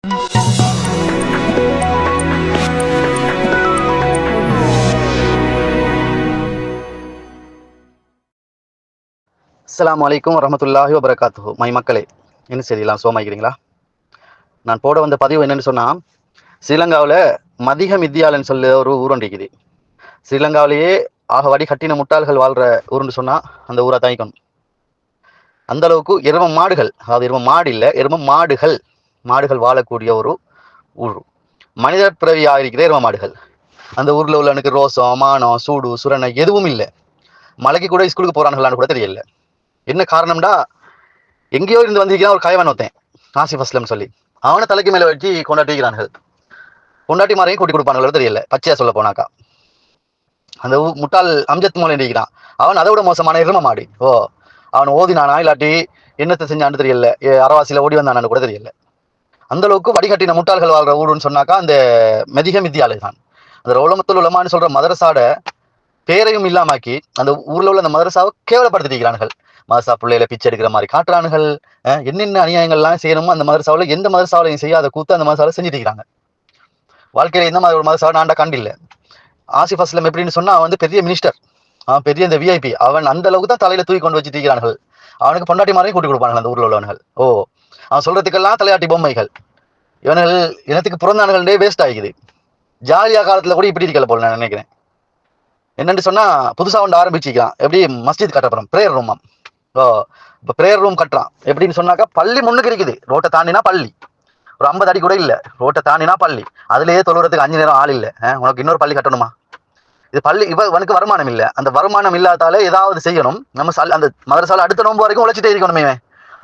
அஸ்ஸலாமு அலைக்கும் வரஹ்மத்துல்லாஹி வபரகாத்துஹு. மக்களே, என்ன செய்யலாம், சோமாய்க்கிறீங்களா? நான் போட வந்த பதிவு என்னன்னு சொன்னால், ஸ்ரீலங்காவில் மதிகம் வித்தியாலன்னு சொல்லி ஒரு ஊர் இருக்குது. ஸ்ரீலங்காவிலேயே ஆக வடி கட்டின முட்டாள்கள் வாழ்கிற ஊருன்னு சொன்னால் அந்த ஊரை தாய்க்கணும். அந்த அளவுக்கு எரும மாடுகள், அதாவது எரும மாடு இல்லை, எரும மாடுகள் வாழக்கூடிய ஒரு ஊர். மனித பிறவியாக இருக்கிற எரும மாடுகள். அந்த ஊரில் உள்ளவனுக்கு ரோசம், மானம், சூடு, சுரணை எதுவும் இல்லை. மலைக்கு கூட ஸ்கூலுக்கு போகிறாங்களான்னு கூட தெரியல. என்ன காரணம்டா, எங்கேயோ இருந்து வந்திருக்கிறான் ஒரு கயவன் ஒருத்தன், ஆசிஃப் அஸ்லம் சொல்லி, அவனை தலைக்கு மேலே வச்சு கொண்டாட்டிக்கிறார்கள். கொண்டாட்டி மாரையும் கூட்டி கொடுப்பானுங்களோ தெரியல. பச்சையா சொல்ல போனாக்கா அந்த முட்டாள் அம்ஜத் மூலம் இருக்கிறான். அவன் அதை விட மோசமான எரும மாடு. அவன் ஓதினானா இல்லாட்டி என்னத்தை செஞ்சான்னு தெரியல, அரவாசியில ஓடி வந்தானு கூட தெரியல. அந்த அளவுக்கு வடிகட்டின முட்டாள்கள் வாழ்ற ஊருன்னு சொன்னாக்கா அந்த மதிகம் வித்தியாலயம் தான். அந்த உலமத்துல் உலமான்னு சொல்ற மதரசாட பேரையும் இல்லாமாக்கி அந்த ஊர்ல உள்ள அந்த மதரசாவை கேவலப்படுத்திக்கிறானுகள். மதரசா பிள்ளையில பிச்சை எடுக்கிற மாதிரி காட்டுறானுகள். என்னென்ன அநியாயங்கள்லாம் செய்யணுமோ அந்த மதரசாவில் எந்த மதரசாவிலையும் செய்யாத கூத்து அந்த மதரசாவில் செஞ்சுட்டு இருக்கிறாங்க. வாழ்க்கையில இந்த மாதிரி ஒரு மதரசாவை நான்டா கண்டில்லை. ஆசிஃப் அஸ்லம் எப்படின்னு சொன்னா, அவன் வந்து பெரிய மினிஸ்டர், அவன் பெரிய இந்த விஐபி. அவன் அந்த அளவுக்கு தான் தலையில தூக்கி கொண்டு வச்சுட்டு இருக்கிறார்கள். அவனுக்கு பொண்டாட்டி மாதிரியும் கூட்டி கொடுப்பாங்க அந்த ஊர்ல உள்ளவர்கள். அவன் சொல்றதுக்கெல்லாம் தலையாட்டி பொம்மைகள். இவர்கள் இனத்துக்கு பிறந்தானுகளே வேஸ்ட் ஆகிக்குது. ஜாலியா காலத்துல கூட இப்படி இருக்கல போல நான் நினைக்கிறேன். என்னன்னு சொன்னா, புதுசா ஒன்று ஆரம்பிச்சுக்கிறான். எப்படி மஸ்ஜித் கட்டப்படும், பிரேயர் ரூமா. இப்போ பிரேயர் ரூம் கட்டுறான். எப்படின்னு சொன்னாக்கா, பள்ளி முன்னுக்கு இருக்குது, ரோட்டை தாண்டினா பள்ளி. ஒரு 50 அடி கூட இல்லை, ரோட்டை தாண்டினா பள்ளி. அதுலேயே தொழுறதுக்கு 5 நேரம் ஆள் இல்லை. உனக்கு இன்னொரு பள்ளி கட்டணுமா? இது பள்ளி. இவனுக்கு வருமானம் இல்லை. அந்த வருமானம் இல்லாதாலே ஏதாவது செய்யணும். நம்ம அந்த மதரசாவில் அடுத்த நோம்பு வரைக்கும் உழைச்சிட்டே இருக்கணுமே.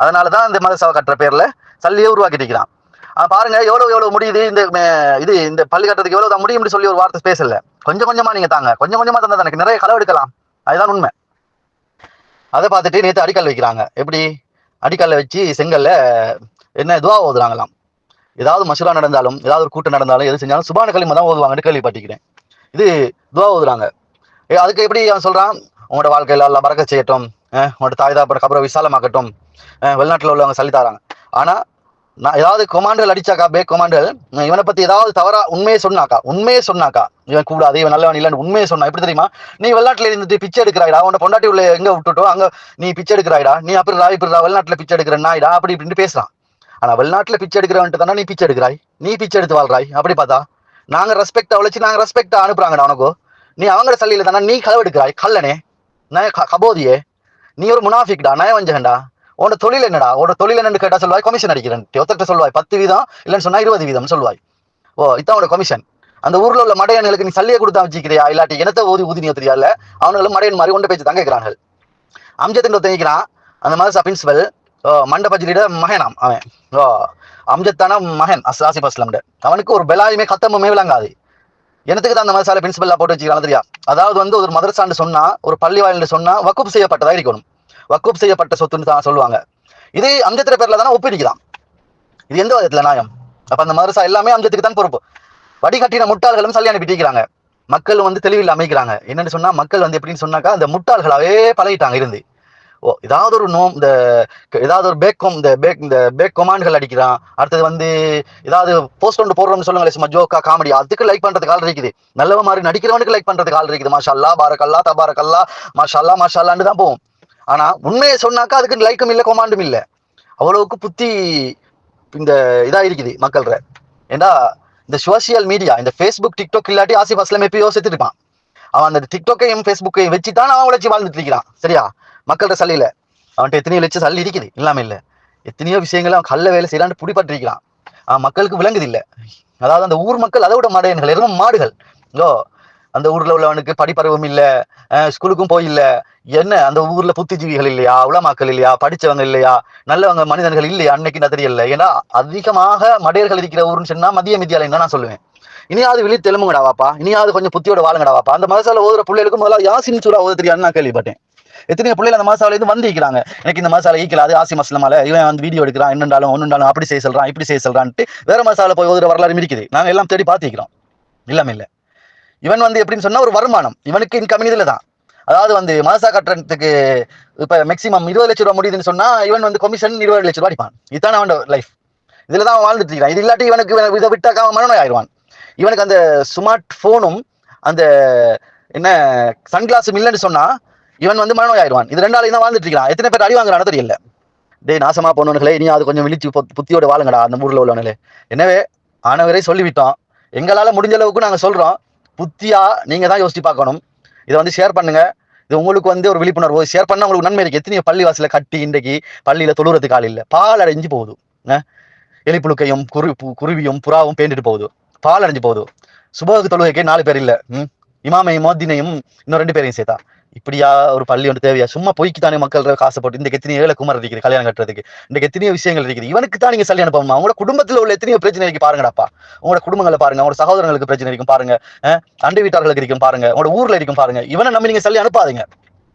அதனாலதான் இந்த மதரசாவை கட்டுற பேர்ல சல்லியே உருவாக்கிட்டு இருக்கிறான். பாருங்க எவ்வளவு முடியுது. இந்த பள்ளி கட்டுறதுக்கு எவ்வளவு தான் முடியும்னு சொல்லி ஒரு வார்த்தை பேசல. கொஞ்சம் கொஞ்சமா நீங்க தாங்க, கொஞ்சம் கொஞ்சமா தந்தா எனக்கு நிறைய களவு எடுக்கலாம். அதுதான் உண்மை. அதை பார்த்துட்டு நேற்று அடிக்கல் வைக்கிறாங்க. எப்படி அடிக்கல்ல வச்சு செங்கல்ல என்ன துவா ஓதுறாங்களாம். ஏதாவது மசூரா நடந்தாலும், ஏதாவது ஒரு கூட்டம் நடந்தாலும், எது செஞ்சாலும் சுபான களிமா தான் ஓதுவாங்கன்னு கேள்விப்பட்டிருக்கிறேன். இது துவா ஓதுறாங்க. அதுக்கு எப்படி அவன் சொல்றான், உங்களோட வாழ்க்கையில எல்லாம் பறக்க செய்யட்டும், உங்களோட தாய் தாப்பட கபரை விசாலமாக்கட்டும், வெளிநாட்டில் உள்ளவங்க சொல்லி தராங்க. ஆனா நான் ஏதாவது கொமாண்டல் அடிச்சாக்கா, பேக் கொமாண்டல் இவனை பத்தி ஏதாவது தவறா உண்மையை சொன்னாக்கா இவன் கூடாது, இவன் நல்லவன் இல்லைன்னு உண்மையை சொன்னா எப்படி தெரியுமா? நீ வெளிநாட்டுல இருந்துட்டு பிச்சை எடுக்கிறாய்டா, உன்னை பொண்டாட்டி உள்ள எங்க விட்டுட்டோ அங்க நீ பிச்சை எடுக்கிறாய்டா, நீ இப்படிடா வெளிநாட்டுல பிச்சை எடுக்கிற நாய்டா அப்படி இப்படின்னு பேசுறான். ஆனா வெளிநாட்டுல பிச்சை எடுக்கிறவன்ட்டு தானே நீ பிச்சை எடுக்கிறாய், நீ பிச்சை எடுத்து வாழ்றாய். அப்படி பார்த்தா நாங்க ரெஸ்பெக்டா உழைச்சு நாங்க ரெஸ்பெக்டா அனுப்புறாங்கடா உனக்கோ. நீ அவங்க சல்லியில தானே நீ களவு எடுக்கிறாய். கல்லனே, கபோதியே, நீ ஒரு முனாஃபிக்டா, நயவஞ்சகண்டா. உன்னோட தொழில் என்னடா? உன்னோட தொழில் என்னன்னு கேட்டா சொல்லுவாய் கமிஷன் அடிக்கிறேன். ஒருத்தர் சொல்லுவாய் 10 வீதம், இல்லைன்னு சொன்னா 20 வீதம் சொல்லுவாய். இதான் உன்னோட கமிஷன். அந்த ஊர்ல உள்ள மடையன்களுக்கு நீ சல்லியை கொடுத்தா வச்சுக்கிறியா, இல்லாட்டி என்னத்தை ஊதி தெரியாதுல. அவனுங்களும் மடையன் மாதிரி ஒன்று பேச்சு தான் கேட்கிறார்கள். அம்ஜத்தின் தெரிவிக்கிறான். அந்த மாதிரி பிரின்சிபல் மண்டபஜிலிட மகனாம் அவன். அம்ஜத்தான மகன் ஆசிஃப் அஸ்லம். அவனுக்கு ஒரு பெலாயுமே கத்தமுமே விளங்காது. எனத்துக்கு தான் அந்த மதரசால பிரின்சிபல்லா போட்டு வச்சுக்கிறாங்க தெரியா? அதாவது வந்து ஒரு மதரசான்னு சொன்னா, ஒரு பள்ளி வாயில்னு சொன்னா வக்குப் செய்யப்பட்டதா இருக்கணும். வக்குப் செய்யப்பட்ட சொத்துன்னு தான் சொல்லுவாங்க. இது அம்ஜத்திர பேர்ல தானே ஒப்பிடிக்கலாம். இது எந்த விதத்துல நியாயம்? அப்ப அந்த மதரசா எல்லாமே அம்ஜத்துக்கு தான் பொறுப்பு. வடிகட்டின முட்டாள்களும் சல்லி அனுப்பிட்டிருக்கிறாங்க. மக்கள் வந்து தெளிவில் அமைக்கிறாங்க. என்னன்னு சொன்னா, மக்கள் வந்து எப்படின்னு சொன்னாக்கா அந்த முட்டாள்களாவே பழகிட்டாங்க இருந்து. ஏதாவது ஒரு ஏதாவது ஒரு பேக் கொமாண்டுகள் அடிக்கிறான். அடுத்தது வந்து ஏதாவது போஸ்ட் ஒன்று போடுறோம்னு சொல்லுங்களேன், சும்மா ஜோக்கா காமெடி, அதுக்கு லைக் பண்றதுக்கு ஆள் இருக்குது. நல்லவ மாதிரி நடிக்கிறவனுக்கு லைக் பண்றதுக்கு ஆள் இருக்குது. மாஷா அல்லா, பாரக்கல்லா, தபாரக்கல்லா, மாஷா அல்லா, மாஷா அல்லான்னு தான் போகும். ஆனா உண்மையை சொன்னாக்கா அதுக்கு லைக்கும் இல்லை, கொமாண்டும் இல்லை. அவ்வளவுக்கு புத்தி இந்த இதா இருக்குது மக்கள்ற. ஏண்டா இந்த சோசியல் மீடியா, இந்த ஃபேஸ்புக், டிக்டாக் இல்லாட்டி ஆசிஃப் அஸ்லம் எப்பயோ செத்துட்டு இருப்பான். அவன் அந்த டிக்டாக்கையும் ஃபேஸ்புக்கையும் வச்சுதான் அவன் உழைச்சி வாழ்ந்துட்டு இருக்கிறான். சரியா? மக்கள்கிட்ட சல்லியில அவன்கிட்ட எத்தனையோ லட்சம் சல்லி இருக்குது, இல்லாம இல்லை. எத்தனையோ விஷயங்கள் அவன் கல்ல வேலை செய்யலான்னு பிடிபட்டிருக்கிறான். மக்களுக்கு விளங்குது இல்லை. அதாவது அந்த ஊர் மக்கள் அதை விட மடையன்கள், எதுவும் மாடுகள். அந்த ஊர்ல உள்ளவனுக்கு படிப்பறிவும் இல்லை, ஸ்கூலுக்கும் போயில்ல. என்ன அந்த ஊர்ல புத்திஜீவிகள் இல்லையா, உலமாக்கள் இல்லையா, படிச்சவங்க இல்லையா, நல்லவங்க மனிதர்கள் இல்லையா? அன்னைக்கு நான் தெரியல. ஏன்னா அதிகமாக மடையர்கள் இருக்கிற ஊருன்னு சொன்னா மதிய வித்தியாலயம் தான் நான் சொல்லுவேன். இனியாவது விழி தெலுங்குங்கடாவாப்பா, இனியாவது கொஞ்சம் புத்தியோட வாழுங்கடாவாப்பா. அந்த மதரசால ஓதுற பிள்ளைகளுக்கு முதல்ல யாசின் சூரா ஓத தெரியாதுன்னு நான் கேள்விப்பட்டேன். எத்தனையோ பிள்ளைகள் அந்த மதரசால இருந்து வந்து இருக்கிறாங்க. எனக்கு இந்த மதரசால ஈக்கலாது, ஆசிஃப் அஸ்லமால இவன் வந்து வீடியோ எடுக்கிறான், என்னண்டாலும் அப்படி செய்ய சொல்றான், இப்படி செய்ய சொல்றான்ட்டு வேற மதரசால போய் ஓதுற வரலாறு இருக்குது. நாங்க எல்லாம் தேடி பார்த்துக்கிறோம். இல்லாம இல்லை. இவன் வந்து எப்படின்னு சொன்னா ஒரு வருமானம் இவனுக்கு இன்கம் இதுல தான். அதாவது வந்து மதரசா கட்டுறதுக்கு இப்ப மேக்சிமம் 20 லட்சம் ரூபாய் முடியுதுன்னு சொன்னா இவன் வந்து கமிஷன் 20 லட்சம் ரூபாய் அடிப்பான். இதுதான் அவனோட லைஃப். இதுலதான் அவன் வாழ்ந்துட்டு இருக்கான். இது இல்லாட்டி இவனுக்கு இதை விட்டாக்க அவன் மனநோய் ஆயிடுவான். இவனுக்கு அந்த ஸ்மார்ட் போனும் அந்த என்ன சன்கிளாஸும் இல்லைன்னு சொன்னா இவன் வந்து மனநோய் ஆயிடுவான். இது ரெண்டாலையும் தான் வாழ்ந்துட்டு இருக்கான். எத்தனை பேர் அடி வாங்குறானோ தெரியல. டே நாசமா போனவர்களே, இனி அது கொஞ்சம் விழிச்சு புத்தியோட வாழுங்கடா அந்த ஊர்ல உள்ளவர்களே. எனவே ஆனவரை சொல்லிவிட்டோம். எங்களால முடிஞ்ச அளவுக்கு நாங்க சொல்றோம். புத்தியா நீங்க தான் யோசிச்சு பார்க்கணும். இதை வந்து ஷேர் பண்ணுங்க. இது உங்களுக்கு வந்து ஒரு விழிப்புணர்வு. ஷேர் பண்ணா உங்களுக்கு நன்மை இருக்கு. எத்தனையோ பள்ளி வாசல கட்டி இன்றைக்கு பள்ளியில தொழுறதுக்கு ஆள் இல்லை. பால் அடைஞ்சு போகுது. எலிப்புழுக்கையும் குருவியும் புறாவும் பேண்டுட்டு போகுது. பால் அடைஞ்சு போகுது. சுபோக தொழுகைக்கே 4 பேர் இல்ல. இமாமையும் மோதினையும் இன்னும் 2 பேரையும் சேர்த்தா இப்படியா ஒரு பள்ளி ஒன்று தேவையா? சும்மா பொய்க்கு தானே மக்கள் காசை போட்டு இந்த எத்தனையோ ஏழை குமார் இருக்குது கல்யாணம் கட்டுறதுக்கு. இந்த எத்தனையோ விஷயங்கள் இருக்குது. இவனுக்கு தான் நீங்க சல்லி அனுப்பணுமா? உங்களோட குடும்பத்தில் உள்ள எத்தனையோ பிரச்சனை இருக்கு பாருங்கடாப்பா. உங்களோட குடும்பங்களை பாருங்க. உங்களோட சகோதரங்களுக்கு பிரச்சனை இருக்கும் பாருங்க. அண்டை வீட்டார்களுக்கு இருக்கும் பாருங்க. உங்களோட ஊர்ல இருக்கும் பாருங்க. இவனை நம்பி நீங்க சல்லி அனுப்பாதீங்க.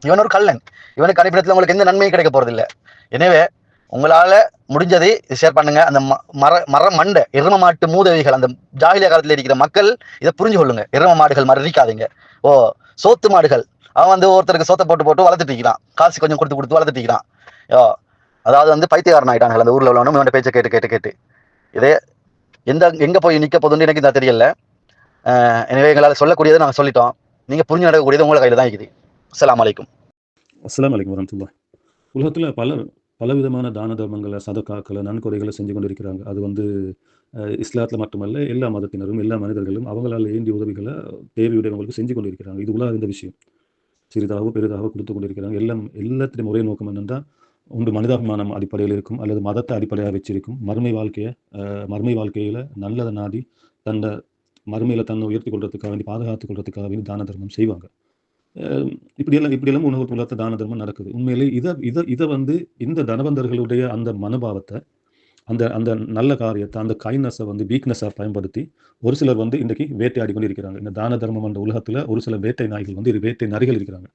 இவன் ஒரு கள்ளன். இவனுக்கு அனுப்பினத்துல உங்களுக்கு எந்த நன்மையும் கிடைக்க போறது இல்லை. எனவே உங்களால முடிஞ்சதை ஷேர் பண்ணுங்க. அந்த மர மண்டை எரும மாட்டு மூதவிகள் அந்த ஜாகிலியா காலத்துல இருக்கிற மக்கள் இதை புரிஞ்சு கொள்ளுங்க. எரும மாடுகள் மறிக்காதீங்க. சோத்து மாடுகள் அவன் வந்து ஒருத்தருக்கு சோத்தை போட்டு வளர்த்துட்டு இருக்கிறான். காசு கொஞ்சம் கொடுத்து வளர்த்துட்டு இருக்கிறான். அதாவது வந்து பைத்தியக்காரன் ஆயிட்டாங்க அந்த ஊர்ல உள்ளவனும் இவன் பேச்சை கேட்டு இதே எங்க போய் நிக்க போதுன்னு எனக்கு தான் தெரியல. எனவே எங்களால் சொல்லக்கூடியதை நாங்கள் சொல்லிட்டோம். நீங்க புரிஞ்சு நடக்கக்கூடியது உங்களை கையில தான் இருக்குது. அஸ்ஸலாமு அலைக்கும். அஸ்ஸலாமு அலைக்கும் வரஹ்மத்துல்லாஹ். உலகத்துல பலவிதமான தான தர்மங்களை, சதக்காக்களை, நன்கொடைகளை செஞ்சு கொண்டிருக்கிறாங்க. அது வந்து இஸ்லாத்துல மட்டுமல்ல, எல்லா மதத்தினரும், எல்லா மனிதர்களும் அவங்களால ஏந்திய உதவிகளை தேவையுடையவங்களுக்கு செஞ்சு கொண்டிருக்கிறாங்க. இது உலக இந்த விஷயம். சிறிதாகவோ பெரிதாக கொடுத்து கொண்டிருக்கிறாங்க. எல்லாத்திலும் ஒரே நோக்கம் என்னென்னா, ஒன்று மனிதாபிமானம் அடிப்படையில் இருக்கும், அல்லது மதத்தை அடிப்படையாக வச்சிருக்கும். மறுமை வாழ்க்கையில நல்லதை நாடி தன்னை மறுமையில தன்னை உயர்த்தி கொள்றதுக்காக வேண்டி, பாதுகாத்துக் கொள்றதுக்காக வேண்டி தான தர்மம் செய்வாங்க. இப்படியெல்லாம் உலகத்தை தான தர்மம் நடக்குது. உண்மையிலே இதை வந்து இந்த தனவந்தர்களுடைய அந்த மனோபாவத்தை, அந்த அந்த நல்ல காரியத்தை, அந்த கைண்ட்னஸை வந்து வீக்னஸாக பயன்படுத்தி ஒரு சிலர் வந்து இன்றைக்கு வேட்டையாடி கொண்டு இருக்கிறாங்க. இந்த தான தர்மம் என்ற உலகத்தில் ஒரு சில வேட்டை நாய்கள் வந்து வேட்டை நரிகள் இருக்கிறாங்க.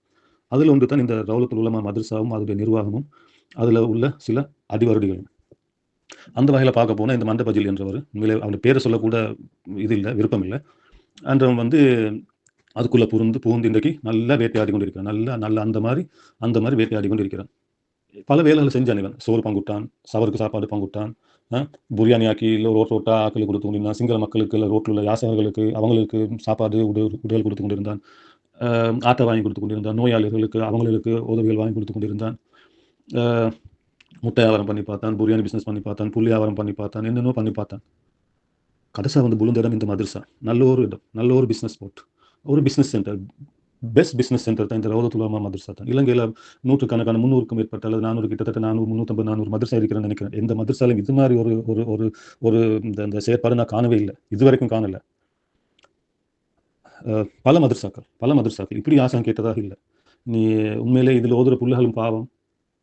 அதில் ஒன்று தான் இந்த ரவுலத்துல் உலமா மதரசாவும் அதனுடைய நிர்வாகமும் அதில் உள்ள சில அடிவருடிகளும். அந்த வகையில் பார்க்க போனால் இந்த மண்டபஜில் என்றவர், உண்மையிலே அவனுடைய பேரை சொல்லக்கூட இது இல்லை, விருப்பம் இல்லை. அன்றவன் வந்து அதுக்குள்ளே புகுந்து இன்றைக்கு நல்லா வேட்டையாடி கொண்டு இருக்கிறான். நல்ல அந்த மாதிரி வேட்டையாடி கொண்டு இருக்கிறான். பல வேலைகள் செஞ்சான். இவன் சோறு பங்குட்டான், சவருக்கு சாப்பாடு பங்குட்டான், பிரியாணி ஆக்கி இல்லை ரோட்டா ஆக்களுக்கு கொடுத்து கொண்டிருந்தான். சிங்கள மக்களுக்கு இல்லை ரோட்டில் உள்ள யாசகர்களுக்கு அவங்களுக்கு சாப்பாடு உடல் கொடுத்து கொண்டிருந்தான். ஆட்டை வாங்கி கொடுத்து கொண்டிருந்தான். நோயாளிகளுக்கு அவங்களுக்கு உதவிகள் வாங்கி கொடுத்து கொண்டிருந்தான். முட்டை வியாபாரம் பண்ணி பார்த்தான், பிரியாணி பிஸ்னஸ் பண்ணி பார்த்தான், புள்ளி வியாபாரம் பண்ணி பார்த்தான், என்னென்னோ பண்ணி பார்த்தான். கடைசியாக வந்து புழுந்த இடம் இந்த மதரசா. நல்ல ஒரு பிஸ்னஸ் ஸ்பாட், ஒரு business centre, best business centre தான் இந்த ரவுலத்துல் உலமா மதரசா தான். இலங்கையில் 100கணக்கான 300க்கும் மேற்பட்ட அல்லது 400 கிட்டத்தட்ட 450-400 மதரசா இருக்கிறேன்னு நினைக்கிறேன். எந்த மதரசாலையும் இது மாதிரி ஒரு இந்த செயற்பாடு நான் காணவே இல்லை, இதுவரைக்கும் காணலை. பல மதரசாக்கள் இப்படி ஆசனம் கேட்டதாக இல்லை. நீ உண்மையிலே இதில் ஓதுற புள்ளைகளும் பாவம்,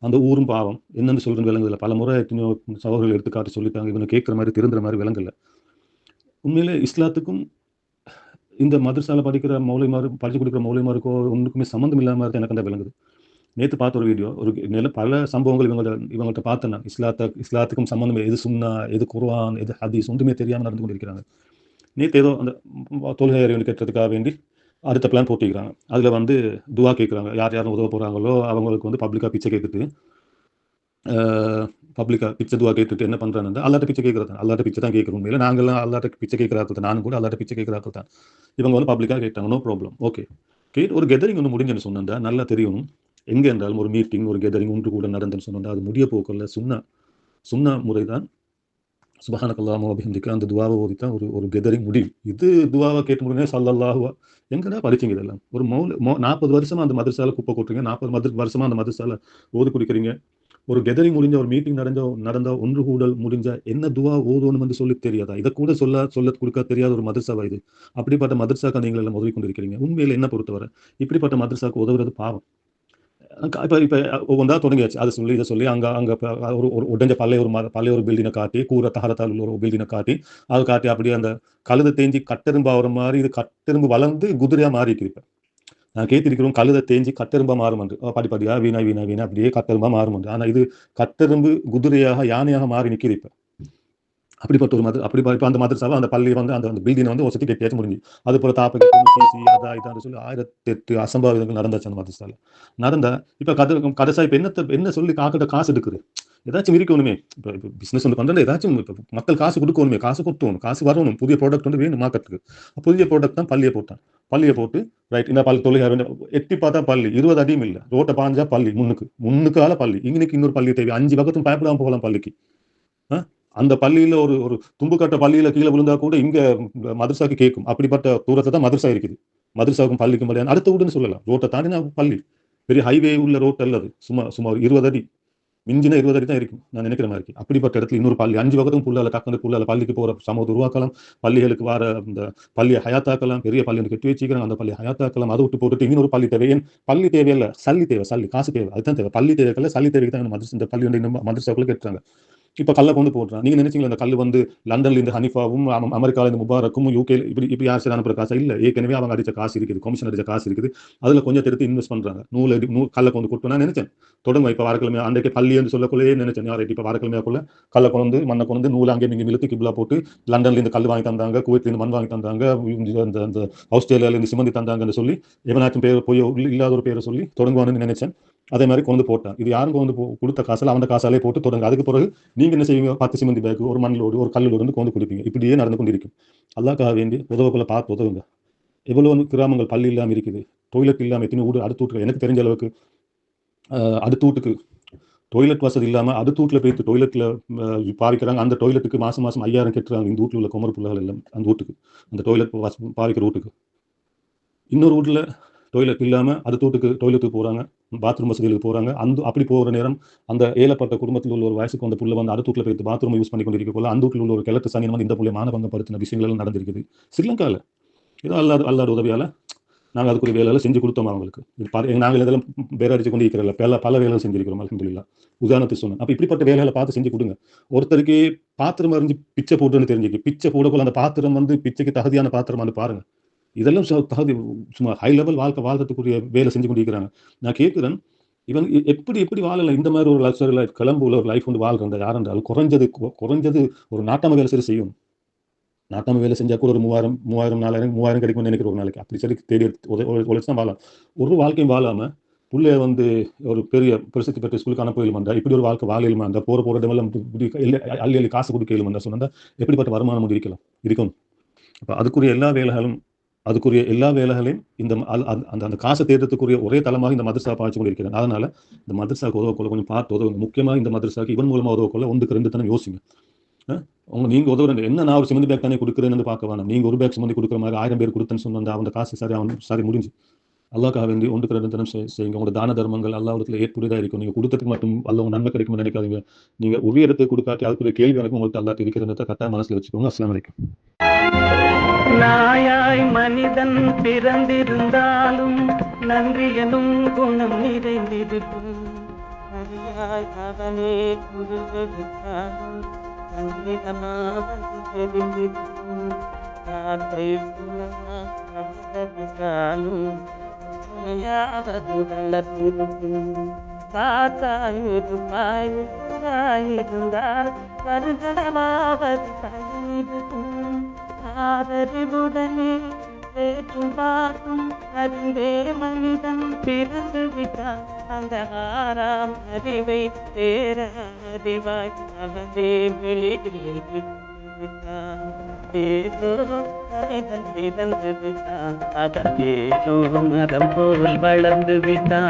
அந்த ஊரும் பாவம். என்னென்னு சொல்கிறேன் விளங்குதில்லை. பல முறை எத்தனையோ சகோதரர்கள் எடுத்துக்காட்டு சொல்லிட்டாங்க. இவனை கேட்குற மாதிரி திருந்துற மாதிரி விளங்கலை. உண்மையிலே இஸ்லாத்துக்கும் இந்த மதரசால படிக்கிற மௌலிமாரு படிச்சு கொடுக்குற மௌலிமாருக்கோ ஒன்றுக்குமே சம்மந்தம் இல்லாத மாதிரி எனக்கு அந்த விளங்குது. நேற்று பார்த்த ஒரு வீடியோ, பல சம்பவங்கள் இவங்கள்ட்ட பார்த்தேன் நான். இஸ்லாத்துக்கும் சம்மந்தம், எது சுன்னா, எது குர்ஆன், எது ஹதீஸ் ஒன்றுமே தெரியாமல் நடந்து கொண்டிருக்கிறாங்க. நேற்று ஏதோ அந்த தொழுகை அறிவு கேட்கறதுக்காக வேண்டி அடுத்த பிளான் போட்டிக்கிறாங்க. அதில் வந்து துவா கேட்குறாங்க. யாரும் உதவ போகிறாங்களோ அவங்களுக்கு வந்து பப்ளிக்காக பிச்சை கேட்டுட்டு, பப்ளிக்காக பிச்சை துவா கேட்டுட்டு என்ன பண்ணுறாங்க, அல்லாட்ட பிச்சை கேட்குறது. அல்லாட்ட பிச்சை தான் கேட்குறோம். இல்லை நாங்கள்லாம் அல்லாட்ட பிச்சை கேட்குறாங்க தான். நானும் கூட அல்லாட்ட பிச்சை கேட்குறாங்க தான். இவங்க வந்து பப்ளிக்காக கேட்டாங்க. No problem, okay. ஒரு கெதரிங் ஒன்று முடிஞ்சுன்னு சொன்னா நல்லா தெரியும். எங்கே இருந்தாலும் ஒரு மீட்டிங், ஒரு கெதரிங் ஒன்று கூட நடந்துன்னு சொன்னா அது முடிய போக்கல. சுன்னா முறை தான். சுப்ஹானக்கல்லாஹு வ பிஹம்திக அந்த துவாவை ஓதித்தான் ஒரு கெதரிங் முடியும். இது துவாவை கேட்டு முடிஞ்சா ஸல்லல்லாஹு எங்கடா படிச்சிங்க இதெல்லாம்? ஒரு 40 வருஷமா அந்த மதரசால குப்பை கொட்டுறீங்க, 40 வருஷமா அந்த மதரசால ஓது குடிக்கிறீங்க. ஒரு கெதரிங் முடிஞ்ச, ஒரு மீட்டிங் நடந்த ஒன்று கூடல் முடிஞ்ச என்ன துவா ஓதணும் வந்து சொல்லி தெரியாதா? இதை கூட சொல்ல கொடுக்க தெரியாத ஒரு மதரசாவா இது? அப்படிப்பட்ட மதரசாக்கு நீங்கள் எல்லாம் உதவி கொண்டிருக்கிறீங்க. உண்மையில என்ன பொறுத்தவரை இப்படிப்பட்ட மதரசாக்கு உதவுறது பாவம். இப்போ ஒவ்வொன்றா தொடங்கியாச்சு. அதை சொல்லி இதை சொல்லி அங்கே ஒரு உடஞ்ச பழைய ஒரு பில்டிங்கை காட்டி, கூரை தகரத்தால் உள்ள ஒரு பில்டிங்கை காட்டி, அதை காட்டி அப்படியே அந்த கழுதை தேஞ்சி கட்டெரும்பு ஆகிற மாதிரி இது கட்டெரும்பு வளர்ந்து குதிரையாக மாறிட்டு இருப்பேன். நான் கேட்டிருக்கிறோம், கழுதை தேஞ்சி கட்டெரும்பா மாறும் என்று. படிப்படியா வீணா அப்படியே கட்டெரும்பா மாறும் என்று. ஆனால் இது கட்டெரும்பு குதிரையாக யானையாக மாறி நிற்கிறப்ப. அப்படிப்பட்ட ஒரு இப்போ அந்த மதரசாவை அந்த பள்ளி வந்து அந்த பில்டிங்கை வந்து ஒரு சட்டி கட்டியாச்சு முடிஞ்சு. அது போல தாப்பை இதான்னு சொல்லி 1008 அசம்பாவிதங்கள் நடந்தாச்சு அந்த மதரசால. நடந்தா இப்போ கடைசா இப்போ என்ன சொல்லி காக்கிட்ட காசு எடுக்குது. ஏதாச்சும் இருக்கணுமே. இப்போ பிஸ்னஸ் வந்து பண்ணுறது ஏதாச்சும் இப்போ மக்கள் காசு கொடுக்கணுமே, காசு கொட்டணும், காசு வரணும், புதிய ப்ராடக்ட் வந்து வேணும் மார்க்கெட்டுக்கு. புதிய ப்ராடக்ட் தான் பள்ளியை போட்டான். பள்ளியை போட்டு ரைட் இந்த பள்ளி தொழில் எட்டி பார்த்தா பள்ளி 20 அடியும் இல்லை, ரோட்டை பாஞ்சா பள்ளி முன்னுக்கால பள்ளி, இன்னைக்கு இன்னொரு பள்ளி தேவை, 5 பக்கத்தும் பயப்படாம போகலாம் பள்ளிக்கு. அந்த பள்ளியில ஒரு ஒரு தும்புக்கட்ட பள்ளியில கீழே விழுந்தா கூட இங்க மதரசாக்கு கேட்கும். அப்படிப்பட்ட தூரத்தை தான் மதரசா இருக்குது. மதரசாவுக்கும் பள்ளிக்கும் பள்ளியான அடுத்த வீடுன்னு சொல்லலாம். ரோட்டை தாண்டி நான் பள்ளி, பெரிய ஹைவே உள்ள ரோட் அல்லது சும்மா 20 அடி, மிஞ்சின 20 அடி தான் இருக்கும் நான் நினைக்கிற மாதிரி. அப்படிப்பட்ட இடத்துல இன்னொரு பள்ளி 5 பக்கத்தும் புள்ளால டக்குனு புள்ளால பள்ளிக்கு போற சமூகத்தை உருவாக்கலாம். பள்ளிகளுக்கு வர இந்த பள்ளியை ஹயாத்தாக்கலாம். பெரிய பள்ளி வந்து கட்டி வச்சுக்கிறாங்க, அந்த பள்ளியை ஹயாத்தாக்கலாம். அதை விட்டு போட்டுட்டு இன்னொரு பள்ளி தேவை. ஏன் பள்ளி தேவையில்ல, சல்லி தேவை, சல்லி காசு தேவை, அதுதான் தேவை. பள்ளி தேவைக்கல்ல, சல்லி தேவைக்கு தான் மதரசா இந்த பள்ளி வந்து இன்னும் மதரசாக்குள்ள கட்டுறாங்க. இப்ப கல்லை கொண்டு போடுறான். நீங்க நினைச்சீங்களா அந்த கல் வந்து லண்டன்ல இருந்து ஹனிஃபாவும் அமெரிக்கால இருந்து முபாரக்கும் யூகே இப்படி யார் சரி அனுப்புற காசா இல்ல. ஏற்கனவே அவங்க அடிச்ச காசு இருக்குது, கமிஷன் அடிச்ச காசு இருக்குது. அதுல கொஞ்சம் எடுத்து இன்வெஸ்ட் பண்றாங்க. கல்லை கொண்டு கொட்டு நான் நினைச்சேன் தொடங்க இப்ப வாரக்கிழமை அன்றைக்கு பள்ளி என்று சொல்லக்குள்ளே நினைச்சேன் யார் இப்ப வாரக்கிழமையாக்குள்ள கல்லை கொண்டு மண்ணை கொண்டு நூல் அங்கே இங்கே இழுத்து கிப்லா போட்டு லண்டன்ல இருந்து கல் வாங்கி தந்தாங்க, குவைத்ல இருந்து மண் வாங்கி தந்தாங்க, அந்த ஆஸ்திரேலியால இருந்து சிமந்தி தந்தாங்கன்னு சொல்லி எவனாச்சும் பேர் போய் இல்லாத ஒரு பேரை சொல்லி தொடங்குவான்னு நினைச்சேன். அதே மாதிரி கொண்டு போட்டான். இது யாரும் கொண்டு கொடுத்த காசால அவன் காசாலே போட்டு தொடங்க. அதுக்கு பிறகு நீங்க என்ன செய்வீங்க, 10 சிமெண்ட் பேக், ஒரு மண்ணிலோடு ஒரு கல்லோடு வந்து கொண்டு கொடுப்பீங்க. இப்படியே நடந்து கொண்டிருக்கும். அல்லாஹ்க்காக வேண்டி உதவக்குள்ள பார்த்து உதவுங்க. எவ்வளவு கிராமங்கள் பள்ளி இல்லாமல் இருக்குது, டொய்லெட் இல்லாமல் எத்தனை வீடு அடுத்த வீட்டுக்கு எனக்கு தெரிஞ்ச அளவுக்கு அடுத்த வீட்டுக்கு டொய்லெட் வசதி இல்லாமல் அடுத்த வீட்டில் போயிட்டு டொய்லெட்டில் பாவிக்கிறாங்க. அந்த டொய்லெட்டுக்கு மாதம் 5000 கட்டுறாங்க. இந்த வீட்டில் உள்ள குமர பிள்ளைகள் எல்லாம் அந்த வீட்டுக்கு, அந்த டொய்லெட் பாவிக்கிற வீட்டுக்கு. இன்னொரு வீட்டில் டொய்லெட் இல்லாமல் அடுத்த வீட்டுக்கு டொய்லெட்டுக்கு போகிறாங்க, பாத்ரூம் வசதிகளுக்கு போகிறாங்க. அப்படி போகிற நேரம் அந்த ஏழப்பட்ட குடும்பத்தில் உள்ள ஒரு வயசுக்கு வந்த புள்ள வந்து அடுத்த வீட்டில் போய் பாத்ரூம் யூஸ் பண்ணி கொண்டிருக்கக்குள்ள அந்த வீட்டில் உள்ள ஒரு கிழக்கு சனி வந்து இந்த புள்ளைய மானபங்கப்படுத்தின விஷயங்கள் நடந்திருக்குது ஸ்ரீலங்காவில். ஏதோ அல்லாத உதவியால் நாங்கள் அதுக்குரிய வேலையில் செஞ்சு கொடுத்தோம் அவங்களுக்கு. நாங்கள் இதெல்லாம் பேரடிச்சு கொண்டு இருக்கிறல பல வேலைகள் செஞ்சிருக்கிறோம் அல்ஹம்துலில்லாஹ். உதாரணத்துக்கு சொன்னேன். அப்போ இப்படிப்பட்ட வேலைகளை பார்த்து செஞ்சு கொடுங்க. ஒருத்தருக்கு பாத்திரம் அறிஞ்சு பிச்சை போட்டுன்னு தெரிஞ்சுக்கு, பிச்சை போடக்குள்ள அந்த பாத்திரம் வந்து பிச்சைக்கு தகுதியான பாத்திரம் வந்து பாருங்க. இதெல்லாம் தகுதி சும்மா ஹை லெவல் வாழ்க்கை வாழ்றதுக்குரிய வேலை செஞ்சு கொண்டிருக்கிறாங்க. நான் கேட்கிறேன், இவன் எப்படி வாழலாம்? இந்த மாதிரி ஒரு லக்ஸரி லைஃப் கிளம்புல ஒரு லைஃப் வந்து வாழ்றாங்க யார் என்றாலும் குறைஞ்சது ஒரு நாட்டாம வேலை சரி செய்யும். நாட்டாம வேலை செஞ்சா கூட ஒரு 3000 கிடைக்கும்னு நினைக்கிற ஒரு நாளைக்கு அப்படி சரி தேடி உழைச்சு தான் வாழலாம். ஒரு வாழ்க்கையும் வாழாம புள்ளைய வந்து ஒரு பெரிய பிரசித்தி பெற்ற ஸ்கூலுக்கு அனுப்ப இயலுமாண்டா, இப்படி ஒரு வாழ்க்கை வாழ இயலுமாண்டா, போற இடமெல்லாம் அள்ளி காசு கொடுக்க இயலுமாண்டா சொன்னா எப்படிப்பட்ட வருமானம் இருக்கும். அப்ப அதுக்குரிய எல்லா வேலைகளையும் இந்த அந்த காசை தேடுறதுக்குரிய ஒரே தளமாக இந்த மதரசா பாய்ச்சி கொண்டிருக்கிறேன். அதனால இந்த மதரசாவுக்கு உதவக்கொள்ள கொஞ்சம் பார்த்து உதவுங்க. முக்கியமாக இந்த மதரசாவுக்கு இவன் மூலமா உதவக்கொள்ள 1க்கு 2 தனம் யோசிங்க. நீங்க உதவுறது என்ன, நான் ஒரு சிமெண்ட் பேக் தானே கொடுக்குறேன்னு பார்க்க வேணாம். நீங்க ஒரு பேக் சிமெண்ட் கொடுக்குற மாதிரி 1000 பேர் கொடுத்தேன்னு சொன்னா அந்த காசு சரி முடிஞ்சு. அல்லாஹ்க்காக வேண்டி 1க்கு 2 தனம் செய்யுங்க. உங்களோட தான தர்மங்கள் அல்லாஹ்விடத்துல ஏற்புடையதா இருக்கும். நீங்க கொடுத்ததுக்கு மட்டும் அல்ல உங்க நன்மை கிடைக்கும்னு நினைக்காதீங்க. நீங்க உயரத்துக்கு கொடுக்காட்டி அதுக்குரிய கேள்வி எனக்கு உங்களுக்கு அல்லாஹ் இருக்கிறத கட்டாய மனசுல வச்சுக்கோங்க. அஸ்ஸலாமு அலைக்கும். நாயாய் மனிதன் பிறந்திருந்தாலும் நன்றி எனும் குணம் நிறைந்திருக்கும். அவனே குருவெடுத்தாலும் தெரிந்திருக்கும். காற்றை யாவது வளர்ந்திருக்கும். காத்தாயிருந்தால் கருகடமாவது பயிரிருக்கும். ஆதரிவுடனே வேற்றும் பார்க்கும் அறிந்தே மனிதன் பிறந்து விட்டான். அந்த 6ஆம் அறிவை தேர அறிவாய் அவனே வெளியிட்டான். ஏதோ மனிதன் பிறந்து விட்டான், அதேதோ மரம் போல் வளர்ந்து விட்டான்.